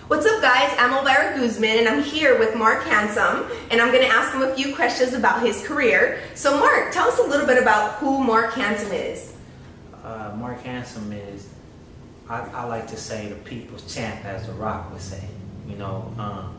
What's up guys, I'm Elvira Guzman and I'm here with Marc Handsome and I'm going to ask him a few questions about his career. So Marc, tell us a little bit about who Marc Handsome is. Marc Handsome is, I like to say, the people's champ, as The Rock would say. You know,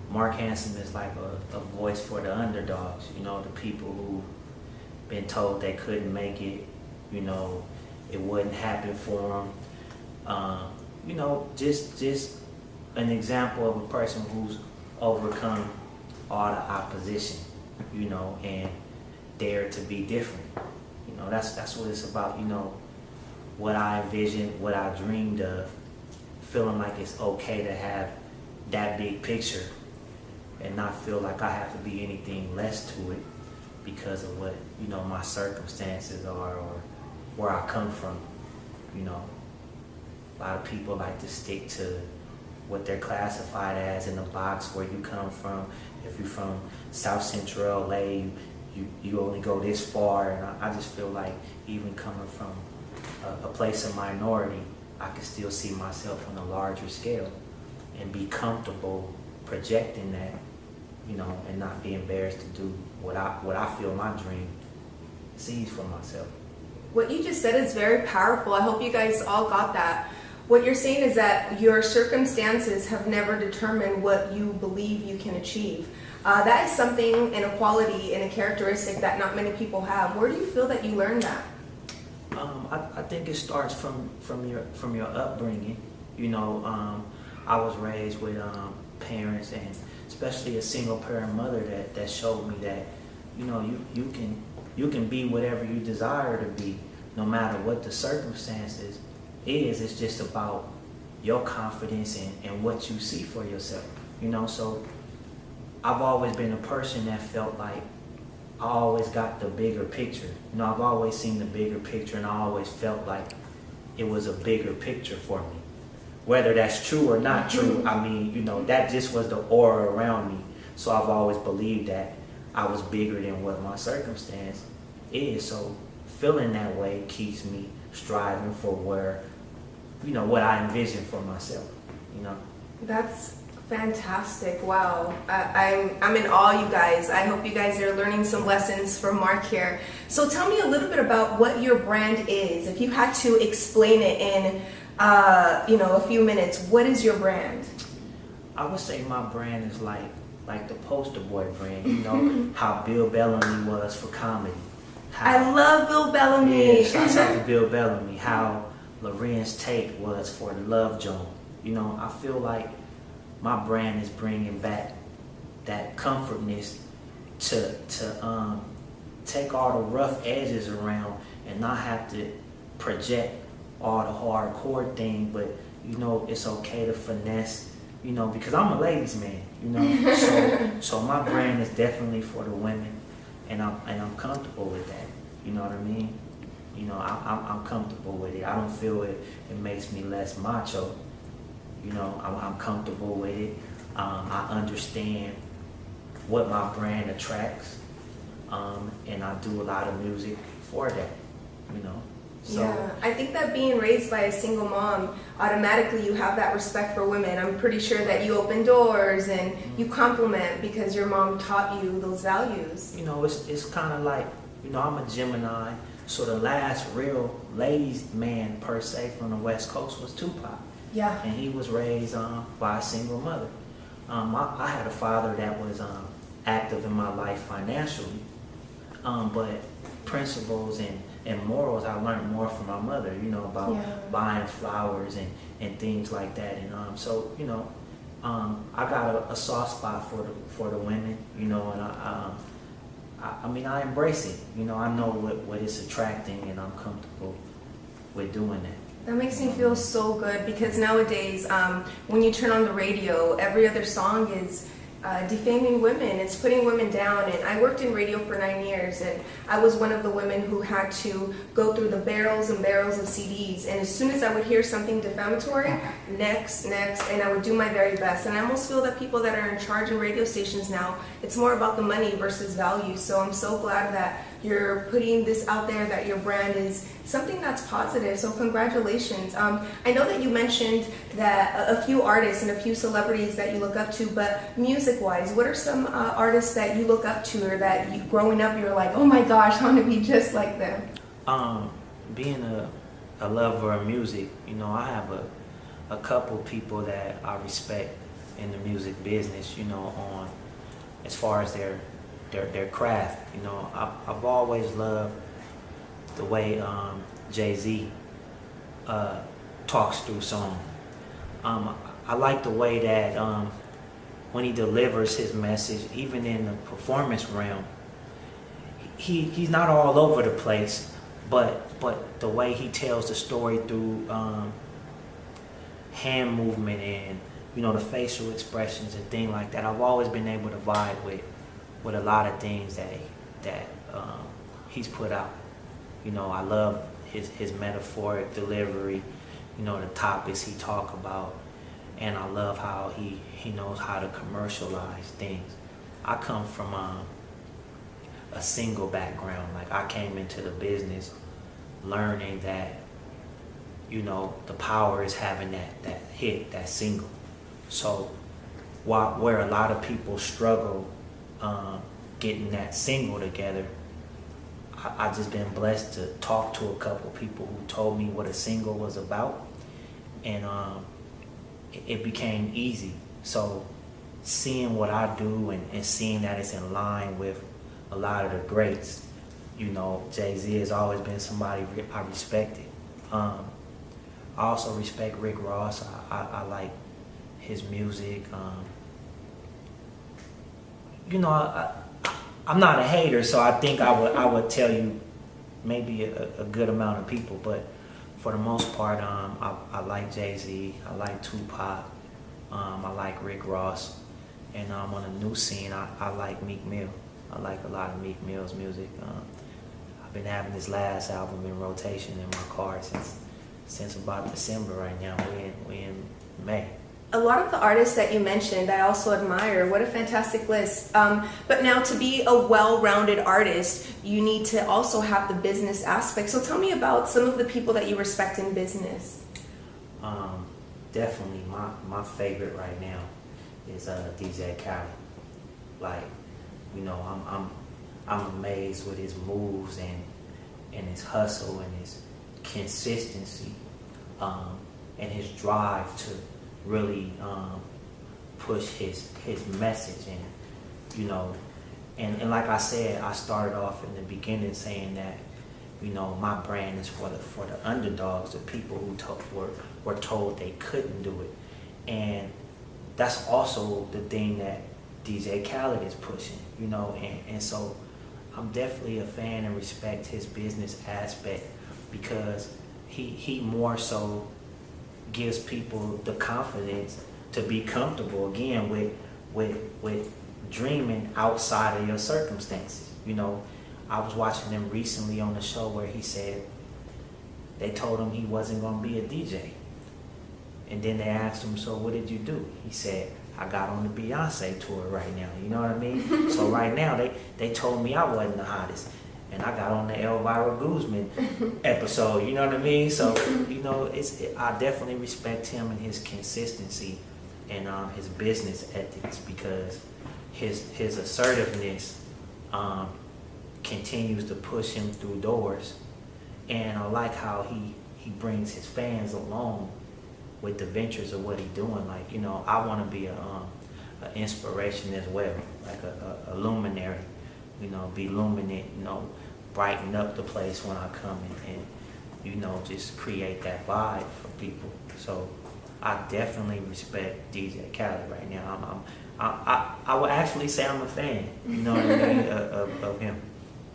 Marc Handsome is like a voice for the underdogs, you know, the people who been told they couldn't make it, you know, it wouldn't happen for them. You know, just an example of a person who's overcome all the opposition, you know, and dared to be different. You know, that's what it's about, you know, what I envisioned, what I dreamed of, feeling like it's okay to have that big picture and not feel like I have to be anything less to it because of what, you know, my circumstances are or where I come from. You know, a lot of people like to stick to what they're classified as in the box where you come from. If you're from South Central LA, you only go this far, and I just feel like even coming from a place of minority, I can still see myself on a larger scale and be comfortable projecting that, you know, and not be embarrassed to do what I feel my dream sees for myself. What you just said is very powerful. I hope you guys all got that. What you're saying is that your circumstances have never determined what you believe you can achieve. That is something, and a quality and a characteristic that not many people have. Where do you feel that you learned that? I think it starts from your upbringing. You know, I was raised with parents, and especially a single parent mother that showed me that, you know, you can be whatever you desire to be, no matter what the circumstances is. It's just about your confidence and what you see for yourself. You know, so I've always been a person that felt like I always got the bigger picture. You know, I've always seen the bigger picture, and I always felt like it was a bigger picture for me. Whether that's true or not true, I mean, you know, that just was the aura around me. So I've always believed that I was bigger than what my circumstance is. So feeling that way keeps me striving for where, you know, what I envision for myself, you know. That's fantastic. Wow. I'm in awe, you guys. I hope you guys are learning some lessons from Marc here. So tell me a little bit about what your brand is. If you had to explain it in, you know, a few minutes, what is your brand? I would say my brand is like the poster boy brand. You know, how Bill Bellamy was for comedy. I love Bill Bellamy. Yeah, shouts out to Bill Bellamy. How Lorenz Tate was for the Love Joan. You know, I feel like my brand is bringing back that comfortness to take all the rough edges around and not have to project all the hardcore thing, but, you know, it's okay to finesse, you know, because I'm a ladies man, you know. So my brand is definitely for the women, and I'm comfortable with that. You know what I mean? You know, I'm comfortable with it. I don't feel it makes me less macho. You know, I'm comfortable with it. I understand what my brand attracts, and I do a lot of music for that, you know. So, yeah, I think that being raised by a single mom, automatically you have that respect for women. I'm pretty sure that you open doors and you compliment because your mom taught you those values. You know, it's kind of like, you know, I'm a Gemini, so the last real ladies man per se from the West Coast was Tupac. Yeah. And he was raised by a single mother. I had a father that was active in my life financially, but principles and morals I learned more from my mother, you know, about buying flowers and things like that. And so, you know, I got a soft spot for the women, you know, and I mean, I embrace it. You know, I know what it's attracting, and I'm comfortable with doing that. That makes me feel so good because nowadays, when you turn on the radio, every other song is defaming women. It's putting women down. And I worked in radio for 9 years, and I was one of the women who had to go through the barrels and barrels of CDs. And as soon as I would hear something defamatory, next, and I would do my very best. And I almost feel that people that are in charge in radio stations now, it's more about the money versus value. So I'm so glad that you're putting this out there, that your brand is something that's positive. So congratulations. I know that you mentioned that a few artists and a few celebrities that you look up to, but music-wise, what are some artists that you look up to, or that you, growing up, you're like, oh my gosh, I want to be just like them? Being a lover of music, you know, I have a couple people that I respect in the music business, you know, on as far as their craft. You know, I've always loved the way Jay-Z talks through songs. I like the way that when he delivers his message, even in the performance realm, he's not all over the place, but the way he tells the story through hand movement and, you know, the facial expressions and things like that. I've always been able to vibe with a lot of things that he's put out. You know, I love his metaphoric delivery, you know, the topics he talk about, and I love how he knows how to commercialize things. I come from a single background. Like, I came into the business learning that, you know, the power is having that hit, that single. So where a lot of people struggle getting that single together, I just been blessed to talk to a couple people who told me what a single was about, and it became easy. So seeing what I do and seeing that it's in line with a lot of the greats, you know, Jay-Z has always been somebody I respected. I also respect Rick Ross. I like his music. You know, I'm not a hater, so I think I would tell you maybe a good amount of people, but for the most part, I like Jay-Z, I like Tupac, I like Rick Ross, and on a new scene, I like Meek Mill. I like a lot of Meek Mill's music. I've been having this last album in rotation in my car since about December. Right now, we in May. A lot of the artists that you mentioned, I also admire. What a fantastic list. But now, to be a well-rounded artist, you need to also have the business aspect. So tell me about some of the people that you respect in business. Definitely my favorite right now is DJ Khaled. Like, you know, I'm amazed with his moves and his hustle and his consistency, and his drive to really push his message. And, you know, and like I said, I started off in the beginning saying that, you know, my brand is for the underdogs, the people who were told they couldn't do it. And that's also the thing that DJ Khaled is pushing, you know, and so I'm definitely a fan and respect his business aspect, because he more so gives people the confidence to be comfortable again with dreaming outside of your circumstances. You know, I was watching him recently on the show where he said they told him he wasn't going to be a DJ, and then they asked him, so what did you do? He said, I got on the Beyonce tour right now. You know what I mean? So right now they told me I wasn't the hottest, and I got on the Elvira Guzman episode. You know what I mean? So, you know, I definitely respect him and his consistency and his business ethics, because his assertiveness continues to push him through doors. And I like how he brings his fans along with the ventures of what he's doing. Like, you know, I want to be an inspiration as well, like a luminary, you know, be luminant, you know, brighten up the place when I come and you know, just create that vibe for people. So I definitely respect DJ Khaled right now. I would actually say I'm a fan, you know what I mean, of him,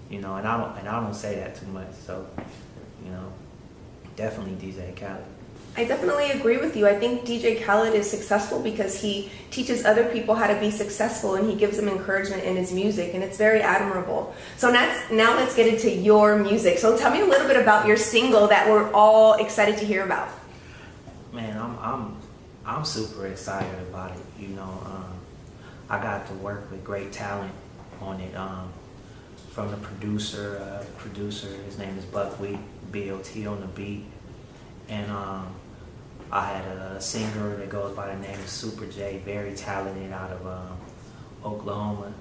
you know, and I don't say that too much. So, you know, definitely DJ Khaled. I definitely agree with you. I think DJ Khaled is successful because he teaches other people how to be successful, and he gives them encouragement in his music, and it's very admirable. So now let's get into your music. So tell me a little bit about your single that we're all excited to hear about. Man, I'm super excited about it. You know, I got to work with great talent on it. from the producer. His name is Buckwheat, B.O.T. on the beat. And I had a singer that goes by the name of Super J, very talented, out of Oklahoma.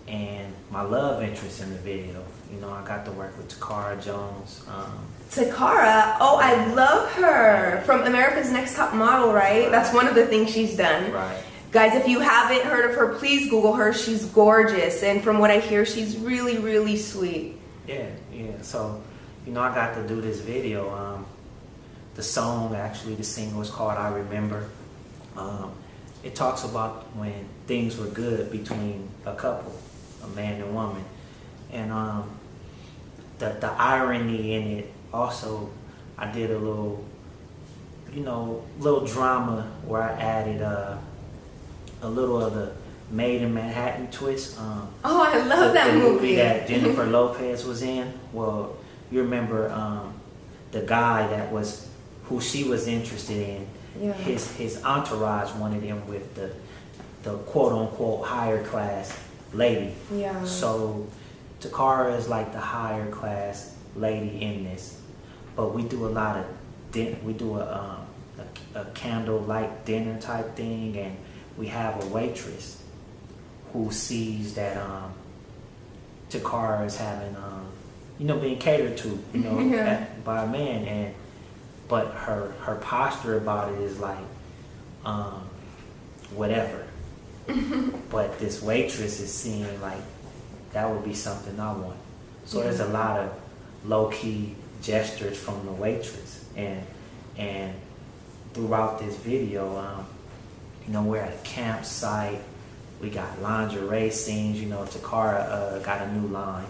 And my love interest in the video, you know, I got to work with Takara Jones. Takara, oh, I love her from America's Next Top Model, right? That's one of the things she's done. Right. Guys, if you haven't heard of her, please Google her. She's gorgeous, and from what I hear, she's really, really sweet. Yeah. So, you know, I got to do this video. The song, actually, the single is called "I Remember." It talks about when things were good between a couple, a man and woman, and the irony in it. Also, I did a little, little drama where I added a little of the Made in Manhattan twist. Oh, I love that movie that Jennifer Lopez was in. Well, you remember the guy that was who she was interested in. Yeah. His entourage wanted him with the quote unquote higher class lady. Yeah. So Takara is like the higher class lady in this, but we do a lot of we do a candlelight dinner type thing, and we have a waitress who sees that Takara is having being catered to by a man, but her posture about it is like whatever. But this waitress is seeing like that would be something I want. So there's a lot of low-key gestures from the waitress, and throughout this video, we're at a campsite. We got lingerie scenes. Takara got a new line,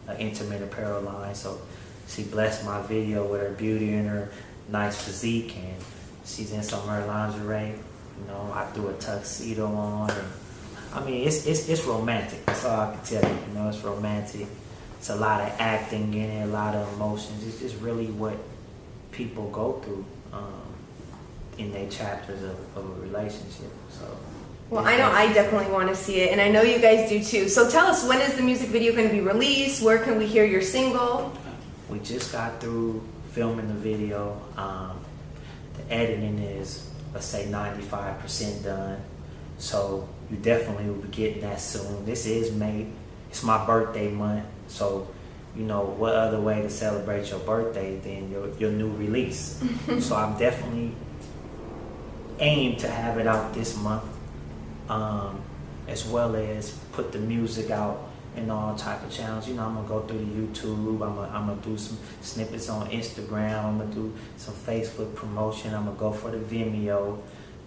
an intimate apparel line. So she blessed my video with her beauty and her nice physique, and she's in some of her lingerie. I threw a tuxedo on, and I mean it's romantic. That's all I can tell you. It's romantic. It's a lot of acting in it, a lot of emotions. It's just really what people go through in their chapters of a relationship. So. Well, I know I definitely want to see it, and I know you guys do too. So tell us, when is the music video going to be released? Where can we hear your single? We just got through filming the video. The editing is, let's say, 95% done. So you definitely will be getting that soon. This is May. It's my birthday month. So, what other way to celebrate your birthday than your new release? So I'm definitely aim to have it out this month, as well as put the music out in all type of channels. I'm gonna go through the YouTube. I'm gonna do some snippets on Instagram. I'm gonna do some Facebook promotion. I'm gonna go for the Vimeo.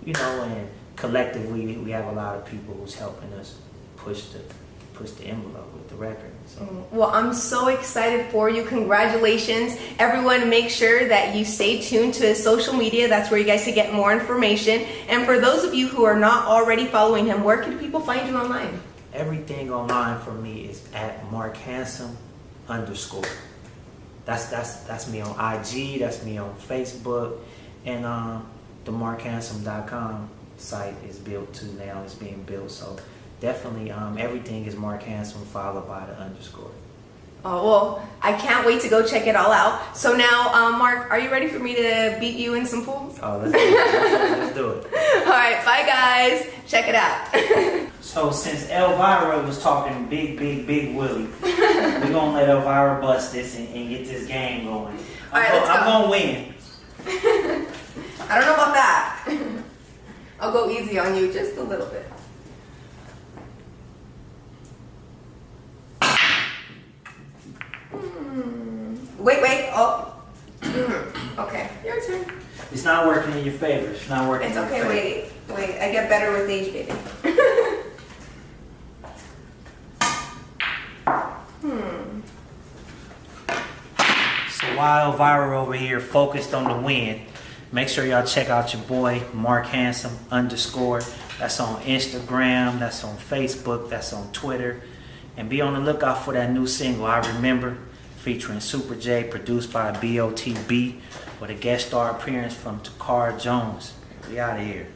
And collectively we have a lot of people who's helping us push the envelope with the record. So. Well, I'm so excited for you. Congratulations. Everyone, make sure that you stay tuned to his social media. That's where you guys can get more information. And for those of you who are not already following him, where can people find you online? Everything online for me is at Marc Handsome _. That's me on IG. That's me on Facebook. And the markhandsome.com site is built too now. It's being built. So definitely everything is Marc Handsome followed by the _. Oh, well, I can't wait to go check it all out. So now, Marc, are you ready for me to beat you in some pool? Oh, let's do it. Let's do it. All right, bye guys. Check it out. So since Elvira was talking big Willie, we're gonna let Elvira bust this and get this game going. All right, let's go. I'm gonna win. I don't know about that. I'll go easy on you just a little bit. Wait. Oh. Okay, your turn. It's not working in your favor. It's not working. It's in your okay. favor. Wait. I get better with age, baby. So while Elvira over here focused on the win, make sure y'all check out your boy Marc Handsome _. That's on Instagram. That's on Facebook. That's on Twitter. And be on the lookout for that new single, I Remember, featuring Super J, produced by BOTB, with a guest star appearance from Takara Jones. We out of here.